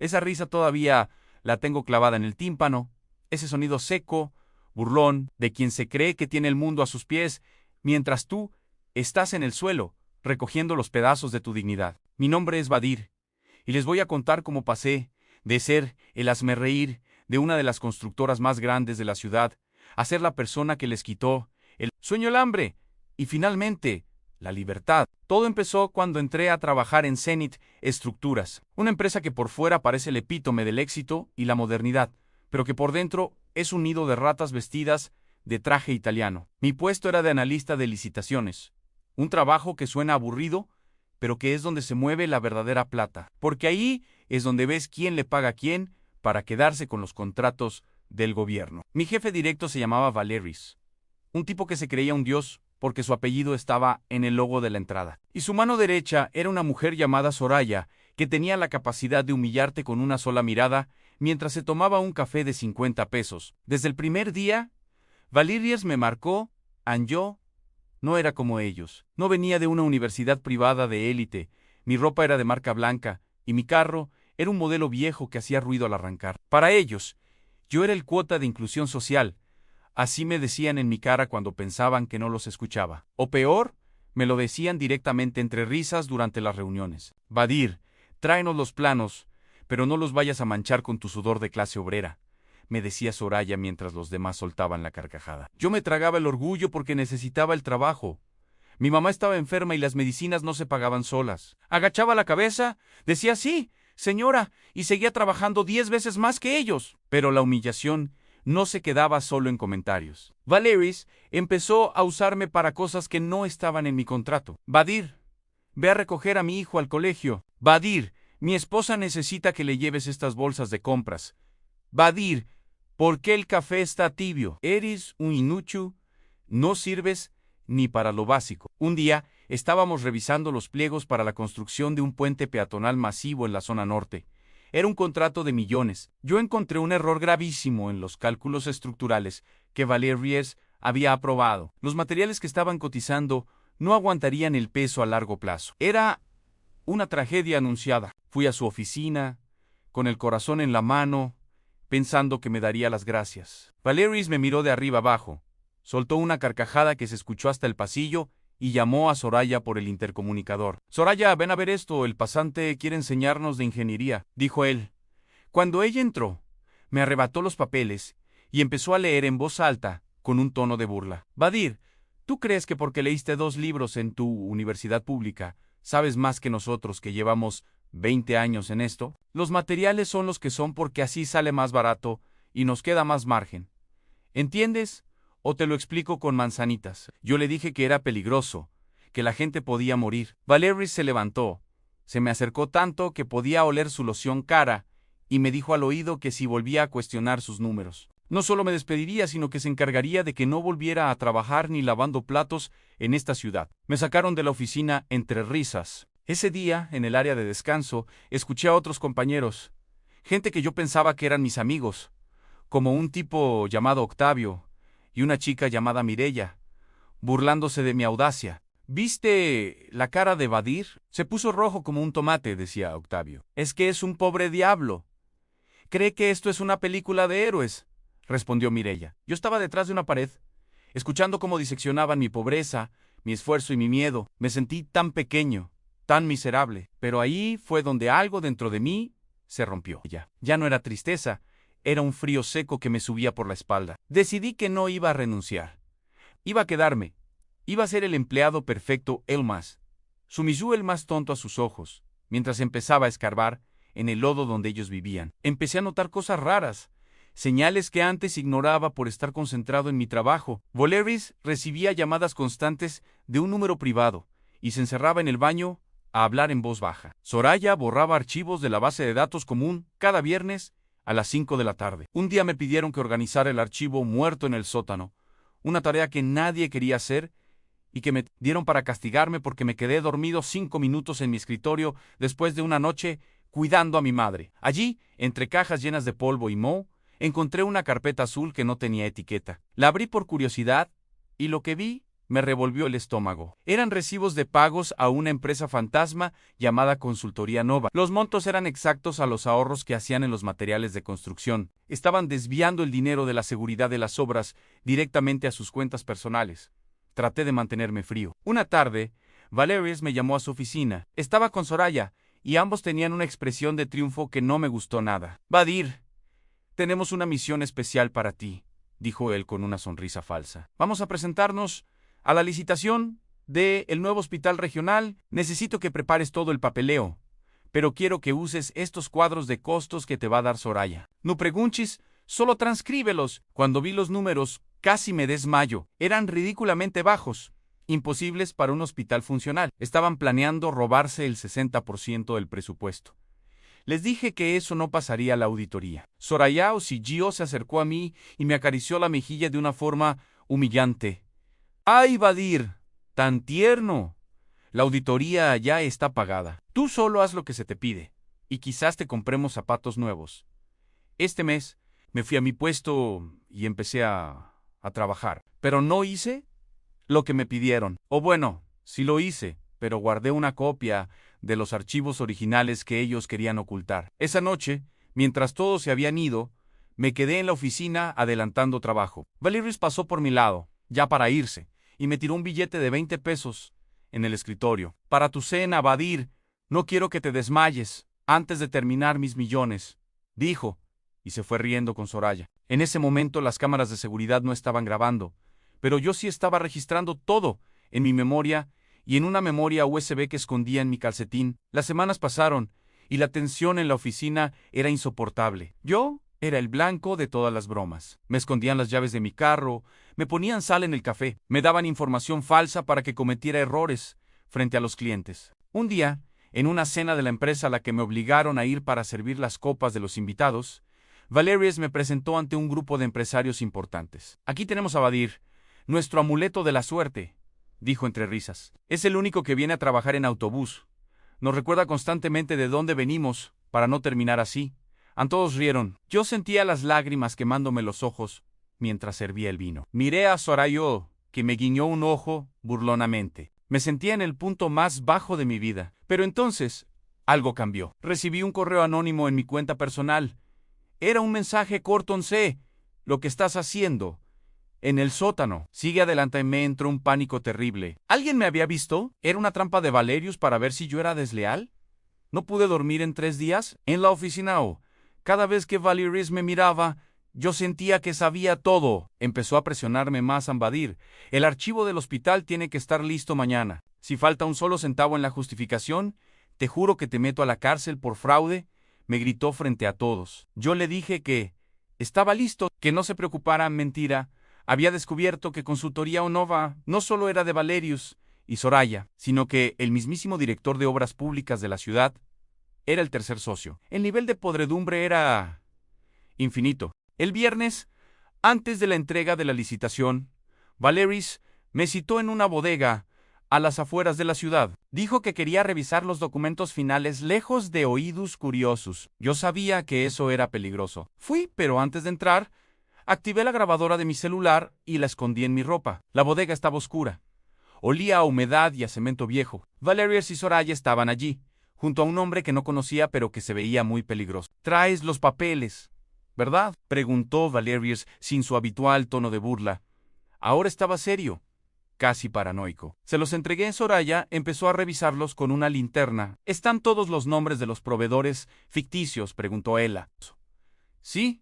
Esa risa todavía la tengo clavada en el tímpano, ese sonido seco, burlón, de quien se cree que tiene el mundo a sus pies, mientras tú estás en el suelo, recogiendo los pedazos de tu dignidad. Mi nombre es Badir, y les voy a contar cómo pasé de ser el hazmerreír de una de las constructoras más grandes de la ciudad a ser la persona que les quitó el sueño, el hambre y finalmente la libertad. Todo empezó cuando entré a trabajar en Zenith Estructuras, una empresa que por fuera parece el epítome del éxito y la modernidad, pero que por dentro es un nido de ratas vestidas de traje italiano. Mi puesto era de analista de licitaciones, un trabajo que suena aburrido, pero que es donde se mueve la verdadera plata, porque ahí es donde ves quién le paga a quién para quedarse con los contratos del gobierno. Mi jefe directo se llamaba Valeris, un tipo que se creía un dios porque su apellido estaba en el logo de la entrada. Y su mano derecha era una mujer llamada Soraya, que tenía la capacidad de humillarte con una sola mirada mientras se tomaba un café de 50 pesos. Desde el primer día, Valeris me marcó, yo no era como ellos. No venía de una universidad privada de élite, mi ropa era de marca blanca, y mi carro era un modelo viejo que hacía ruido al arrancar. Para ellos, yo era el cuota de inclusión social. Así me decían en mi cara cuando pensaban que no los escuchaba. O peor, me lo decían directamente entre risas durante las reuniones. Badir, tráenos los planos, pero no los vayas a manchar con tu sudor de clase obrera, me decía Soraya mientras los demás soltaban la carcajada. Yo me tragaba el orgullo porque necesitaba el trabajo. Mi mamá estaba enferma y las medicinas no se pagaban solas. Agachaba la cabeza, decía sí, señora, y seguía trabajando 10 veces más que ellos. Pero la humillación no se quedaba solo en comentarios. Valeris empezó a usarme para cosas que no estaban en mi contrato. Badir, ve a recoger a mi hijo al colegio. Badir, mi esposa necesita que le lleves estas bolsas de compras. Badir, ¿por qué el café está tibio? Eres un inútil, no sirves ni para lo básico. Un día estábamos revisando los pliegos para la construcción de un puente peatonal masivo en la zona norte. Era un contrato de millones. Yo encontré un error gravísimo en los cálculos estructurales que Valeris había aprobado. Los materiales que estaban cotizando no aguantarían el peso a largo plazo. Era una tragedia anunciada. Fui a su oficina, con el corazón en la mano, pensando que me daría las gracias. Valeris me miró de arriba abajo, soltó una carcajada que se escuchó hasta el pasillo y llamó a Soraya por el intercomunicador. Soraya, ven a ver esto, el pasante quiere enseñarnos de ingeniería, dijo él. Cuando ella entró, me arrebató los papeles y empezó a leer en voz alta, con un tono de burla. Badir, ¿tú crees que porque leíste 2 libros en tu universidad pública, sabes más que nosotros que llevamos 20 años en esto? Los materiales son los que son porque así sale más barato y nos queda más margen. ¿Entiendes? ¿O te lo explico con manzanitas? Yo le dije que era peligroso, que la gente podía morir. Valeris se levantó, se me acercó tanto que podía oler su loción cara y me dijo al oído que si volvía a cuestionar sus números, no solo me despediría, sino que se encargaría de que no volviera a trabajar ni lavando platos en esta ciudad. Me sacaron de la oficina entre risas. Ese día, en el área de descanso, escuché a otros compañeros, gente que yo pensaba que eran mis amigos, como un tipo llamado Octavio y una chica llamada Mireya, burlándose de mi audacia. ¿Viste la cara de Badir? Se puso rojo como un tomate, decía Octavio. Es que es un pobre diablo. Cree que esto es una película de héroes, respondió Mireya. Yo estaba detrás de una pared, escuchando cómo diseccionaban mi pobreza, mi esfuerzo y mi miedo. Me sentí tan pequeño, tan miserable, pero ahí fue donde algo dentro de mí se rompió. Ya no era tristeza, era un frío seco que me subía por la espalda. Decidí que no iba a renunciar. Iba a quedarme. Iba a ser el empleado perfecto, el más. Sumisió el más tonto a sus ojos, mientras empezaba a escarbar en el lodo donde ellos vivían. Empecé a notar cosas raras, señales que antes ignoraba por estar concentrado en mi trabajo. Valeris recibía llamadas constantes de un número privado y se encerraba en el baño a hablar en voz baja. Soraya borraba archivos de la base de datos común cada viernes a las 5 de la tarde. Un día me pidieron que organizara el archivo muerto en el sótano, una tarea que nadie quería hacer y que me dieron para castigarme porque me quedé dormido 5 minutos en mi escritorio después de una noche cuidando a mi madre. Allí, entre cajas llenas de polvo y moho, encontré una carpeta azul que no tenía etiqueta. La abrí por curiosidad y lo que vi me revolvió el estómago. Eran recibos de pagos a una empresa fantasma llamada Consultoría Nova. Los montos eran exactos a los ahorros que hacían en los materiales de construcción. Estaban desviando el dinero de la seguridad de las obras directamente a sus cuentas personales. Traté de mantenerme frío. Una tarde, Valerius me llamó a su oficina. Estaba con Soraya, y ambos tenían una expresión de triunfo que no me gustó nada. Vadir, tenemos una misión especial para ti, dijo él con una sonrisa falsa. Vamos a presentarnos a la licitación del nuevo hospital regional. Necesito que prepares todo el papeleo, pero quiero que uses estos cuadros de costos que te va a dar Soraya. No pregunches, solo transcríbelos. Cuando vi los números, casi me desmayo. Eran ridículamente bajos, imposibles para un hospital funcional. Estaban planeando robarse el 60% del presupuesto. Les dije que eso no pasaría a la auditoría. Soraya o Sigio se acercó a mí y me acarició la mejilla de una forma humillante. ¡Ay, Vadir! ¡Tan tierno! La auditoría ya está pagada. Tú solo haz lo que se te pide, y quizás te compremos zapatos nuevos. Este mes me fui a mi puesto y empecé a trabajar. Pero no hice lo que me pidieron. O bueno, sí lo hice, pero guardé una copia de los archivos originales que ellos querían ocultar. Esa noche, mientras todos se habían ido, me quedé en la oficina adelantando trabajo. Valerius pasó por mi lado, ya para irse, y me tiró un billete de 20 pesos en el escritorio. Para tu cena, Vadir, no quiero que te desmayes antes de terminar mis millones, dijo, y se fue riendo con Soraya. En ese momento las cámaras de seguridad no estaban grabando, pero yo sí estaba registrando todo en mi memoria y en una memoria USB que escondía en mi calcetín. Las semanas pasaron y la tensión en la oficina era insoportable. Yo era el blanco de todas las bromas. Me escondían las llaves de mi carro, me ponían sal en el café, me daban información falsa para que cometiera errores frente a los clientes. Un día, en una cena de la empresa a la que me obligaron a ir para servir las copas de los invitados, Valerius me presentó ante un grupo de empresarios importantes. Aquí tenemos a Vadir, nuestro amuleto de la suerte, dijo entre risas. Es el único que viene a trabajar en autobús. Nos recuerda constantemente de dónde venimos, para no terminar así. Todos rieron. Yo sentía las lágrimas quemándome los ojos mientras servía el vino. Miré a Soraya, que me guiñó un ojo burlonamente. Me sentía en el punto más bajo de mi vida. Pero entonces, algo cambió. Recibí un correo anónimo en mi cuenta personal. Era un mensaje corto en C. Lo que estás haciendo en el sótano. Sigue adelante. Me entró un pánico terrible. ¿Alguien me había visto? ¿Era una trampa de Valerius para ver si yo era desleal? No pude dormir en 3 días. En la oficina cada vez que Valerius me miraba, yo sentía que sabía todo. Empezó a presionarme más a Vadir. El archivo del hospital tiene que estar listo mañana. Si falta un solo centavo en la justificación, te juro que te meto a la cárcel por fraude, me gritó frente a todos. Yo le dije que estaba listo, que no se preocupara. Mentira. Había descubierto que Consultoría Nova no solo era de Valerius y Soraya, sino que el mismísimo director de obras públicas de la ciudad era el tercer socio. El nivel de podredumbre era infinito. El viernes, antes de la entrega de la licitación, Valerius me citó en una bodega a las afueras de la ciudad. Dijo que quería revisar los documentos finales lejos de oídos curiosos. Yo sabía que eso era peligroso. Fui, pero antes de entrar, activé la grabadora de mi celular y la escondí en mi ropa. La bodega estaba oscura. Olía a humedad y a cemento viejo. Valerius y Soraya estaban allí, junto a un hombre que no conocía pero que se veía muy peligroso. «Traes los papeles, ¿verdad?», preguntó Valerius sin su habitual tono de burla. Ahora estaba serio, casi paranoico. Se los entregué. Soraya empezó a revisarlos con una linterna. «¿Están todos los nombres de los proveedores ficticios?», preguntó ella. «Sí»,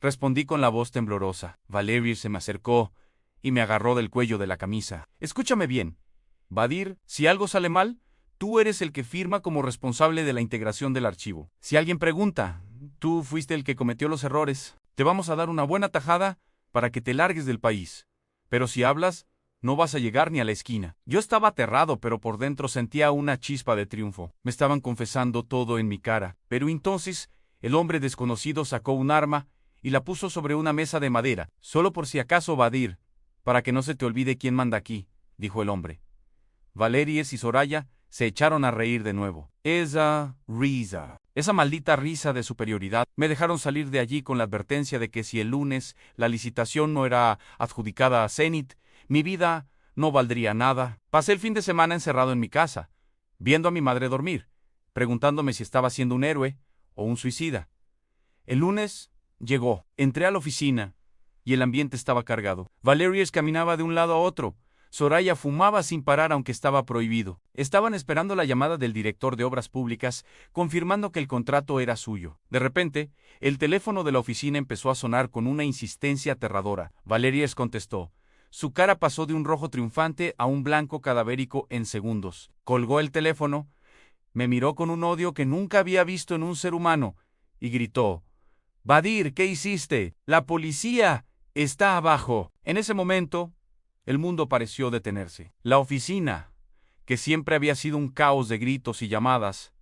respondí con la voz temblorosa. Valerius se me acercó y me agarró del cuello de la camisa. «Escúchame bien, Vadir, si algo sale mal, tú eres el que firma como responsable de la integración del archivo. Si alguien pregunta, tú fuiste el que cometió los errores. Te vamos a dar una buena tajada para que te largues del país. Pero si hablas, no vas a llegar ni a la esquina». Yo estaba aterrado, pero por dentro sentía una chispa de triunfo. Me estaban confesando todo en mi cara. Pero entonces, el hombre desconocido sacó un arma y la puso sobre una mesa de madera. «Solo por si acaso, Vadir, para que no se te olvide quién manda aquí», dijo el hombre. Valerius y Soraya se echaron a reír de nuevo. Esa maldita risa de superioridad. Me dejaron salir de allí con la advertencia de que si el lunes la licitación no era adjudicada a Zenith, mi vida no valdría nada. Pasé el fin de semana encerrado en mi casa, viendo a mi madre dormir, preguntándome si estaba siendo un héroe o un suicida. El lunes llegó. Entré a la oficina y el ambiente estaba cargado. Valerius caminaba de un lado a otro. Soraya fumaba sin parar aunque estaba prohibido. Estaban esperando la llamada del director de Obras Públicas, confirmando que el contrato era suyo. De repente, el teléfono de la oficina empezó a sonar con una insistencia aterradora. Valerius contestó. Su cara pasó de un rojo triunfante a un blanco cadavérico en segundos. Colgó el teléfono, me miró con un odio que nunca había visto en un ser humano y gritó: «Badir, ¿qué hiciste? La policía está abajo». En ese momento, el mundo pareció detenerse. La oficina, que siempre había sido un caos de gritos y llamadas,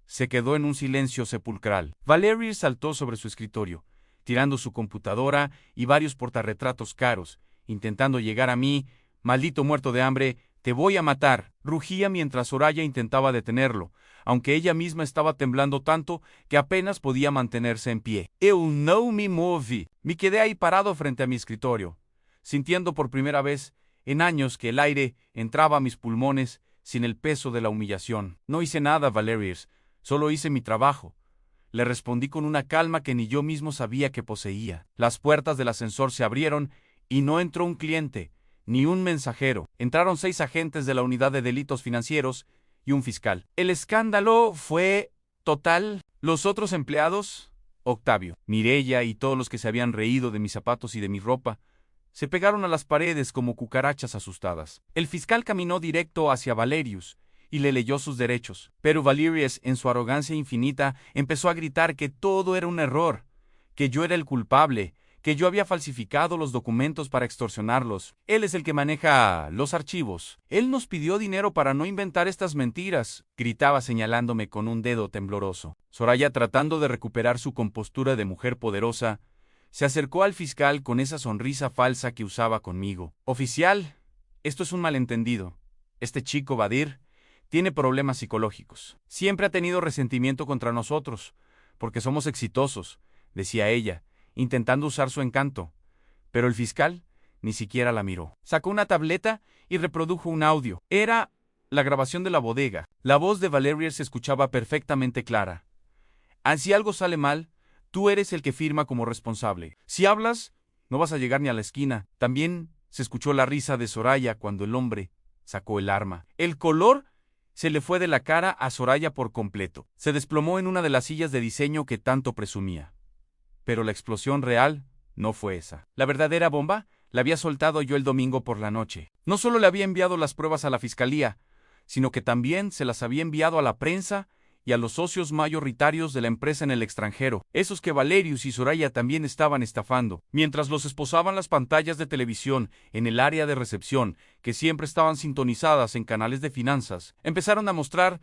se quedó en un silencio sepulcral. Valerius saltó sobre su escritorio, tirando su computadora y varios portarretratos caros, intentando llegar a mí. «Maldito muerto de hambre, te voy a matar», rugía mientras Soraya intentaba detenerlo, aunque ella misma estaba temblando tanto que apenas podía mantenerse en pie. Eu não me movi. Me quedé ahí parado frente a mi escritorio, sintiendo por primera vez en años que el aire entraba a mis pulmones sin el peso de la humillación. «No hice nada, Valerius, solo hice mi trabajo», le respondí con una calma que ni yo mismo sabía que poseía. Las puertas del ascensor se abrieron y no entró un cliente, ni un mensajero. Entraron 6 agentes de la unidad de delitos financieros y un fiscal. El escándalo fue total. Los otros empleados, Octavio, Mireya y todos los que se habían reído de mis zapatos y de mi ropa, se pegaron a las paredes como cucarachas asustadas. El fiscal caminó directo hacia Valerius y le leyó sus derechos, pero Valerius, en su arrogancia infinita, empezó a gritar que todo era un error, que yo era el culpable, que yo había falsificado los documentos para extorsionarlos. Él es el que maneja los archivos. Él nos pidió dinero para no inventar estas mentiras, gritaba señalándome con un dedo tembloroso. Soraya, tratando de recuperar su compostura de mujer poderosa, se acercó al fiscal con esa sonrisa falsa que usaba conmigo. «Oficial, esto es un malentendido. Este chico, Badir, tiene problemas psicológicos. Siempre ha tenido resentimiento contra nosotros, porque somos exitosos», decía ella, intentando usar su encanto. Pero el fiscal ni siquiera la miró. Sacó una tableta y reprodujo un audio. Era la grabación de la bodega. La voz de Valerius se escuchaba perfectamente clara. «Si algo sale mal, tú eres el que firma como responsable. Si hablas, no vas a llegar ni a la esquina». También se escuchó la risa de Soraya cuando el hombre sacó el arma. El color se le fue de la cara a Soraya por completo. Se desplomó en una de las sillas de diseño que tanto presumía. Pero la explosión real no fue esa. La verdadera bomba la había soltado yo el domingo por la noche. No solo le había enviado las pruebas a la fiscalía, sino que también se las había enviado a la prensa y a los socios mayoritarios de la empresa en el extranjero, esos que Valerius y Soraya también estaban estafando. Mientras los esposaban las pantallas de televisión en el área de recepción, que siempre estaban sintonizadas en canales de finanzas, empezaron a mostrar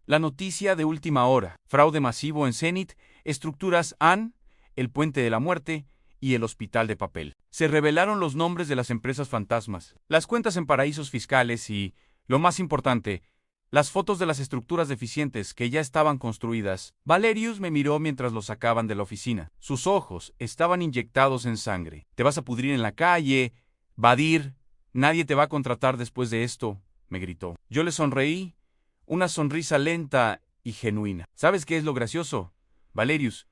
la noticia de última hora: fraude masivo en Zenit, estructuras AN, el Puente de la Muerte y el Hospital de Papel. Se revelaron los nombres de las empresas fantasmas, las cuentas en paraísos fiscales y, lo más importante, las fotos de las estructuras deficientes que ya estaban construidas. Valerius me miró mientras lo sacaban de la oficina. Sus ojos estaban inyectados en sangre. «Te vas a pudrir en la calle, Badir. Nadie te va a contratar después de esto», me gritó. Yo le sonreí, una sonrisa lenta y genuina. «¿Sabes qué es lo gracioso, Valerius?»,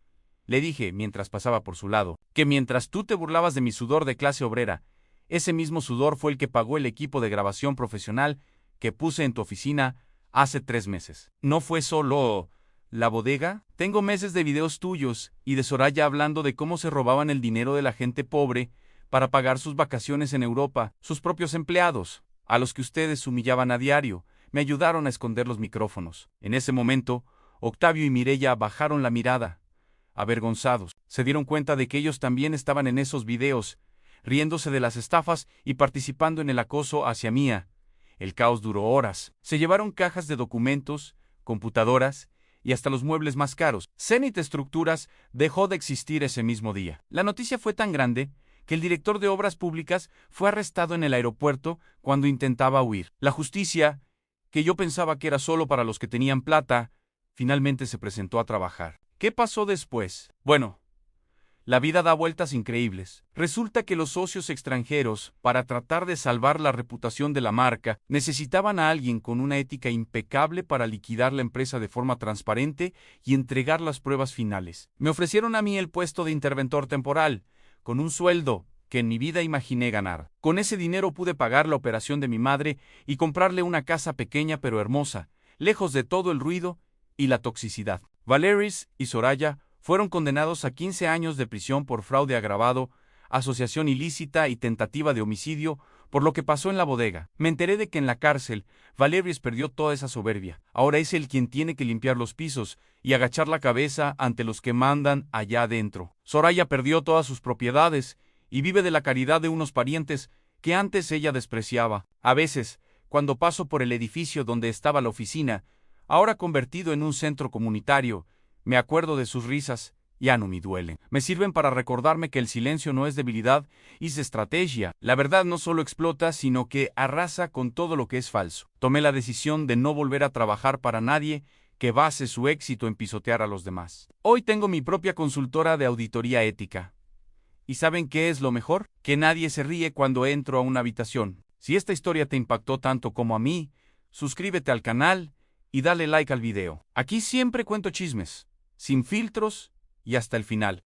le dije mientras pasaba por su lado, «que mientras tú te burlabas de mi sudor de clase obrera, ese mismo sudor fue el que pagó el equipo de grabación profesional que puse en tu oficina hace 3 meses. No fue solo la bodega. Tengo meses de videos tuyos y de Soraya hablando de cómo se robaban el dinero de la gente pobre para pagar sus vacaciones en Europa. Sus propios empleados, a los que ustedes humillaban a diario, me ayudaron a esconder los micrófonos». En ese momento, Octavio y Mireya bajaron la mirada, avergonzados. Se dieron cuenta de que ellos también estaban en esos videos, riéndose de las estafas y participando en el acoso hacia Mía. El caos duró horas. Se llevaron cajas de documentos, computadoras y hasta los muebles más caros. Zenit Estructuras dejó de existir ese mismo día. La noticia fue tan grande que el director de Obras Públicas fue arrestado en el aeropuerto cuando intentaba huir. La justicia, que yo pensaba que era solo para los que tenían plata, finalmente se presentó a trabajar. ¿Qué pasó después? Bueno, La vida da vueltas increíbles. Resulta que los socios extranjeros, para tratar de salvar la reputación de la marca, necesitaban a alguien con una ética impecable para liquidar la empresa de forma transparente y entregar las pruebas finales. Me ofrecieron a mí el puesto de interventor temporal, con un sueldo que en mi vida imaginé ganar. Con ese dinero pude pagar la operación de mi madre y comprarle una casa pequeña pero hermosa, lejos de todo el ruido y la toxicidad. Valeris y Soraya fueron condenados a 15 años de prisión por fraude agravado, asociación ilícita y tentativa de homicidio, por lo que pasó en la bodega. Me enteré de que en la cárcel, Valeris perdió toda esa soberbia. Ahora es él quien tiene que limpiar los pisos y agachar la cabeza ante los que mandan allá adentro. Soraya perdió todas sus propiedades y vive de la caridad de unos parientes que antes ella despreciaba. A veces, cuando paso por el edificio donde estaba la oficina, ahora convertido en un centro comunitario, me acuerdo de sus risas, ya no me duelen. Me sirven para recordarme que el silencio no es debilidad, es estrategia. La verdad no solo explota, sino que arrasa con todo lo que es falso. Tomé la decisión de no volver a trabajar para nadie que base su éxito en pisotear a los demás. Hoy tengo mi propia consultora de auditoría ética. ¿Y saben qué es lo mejor? Que nadie se ríe cuando entro a una habitación. Si esta historia te impactó tanto como a mí, suscríbete al canal y dale like al video. Aquí siempre cuento chismes, sin filtros y hasta el final.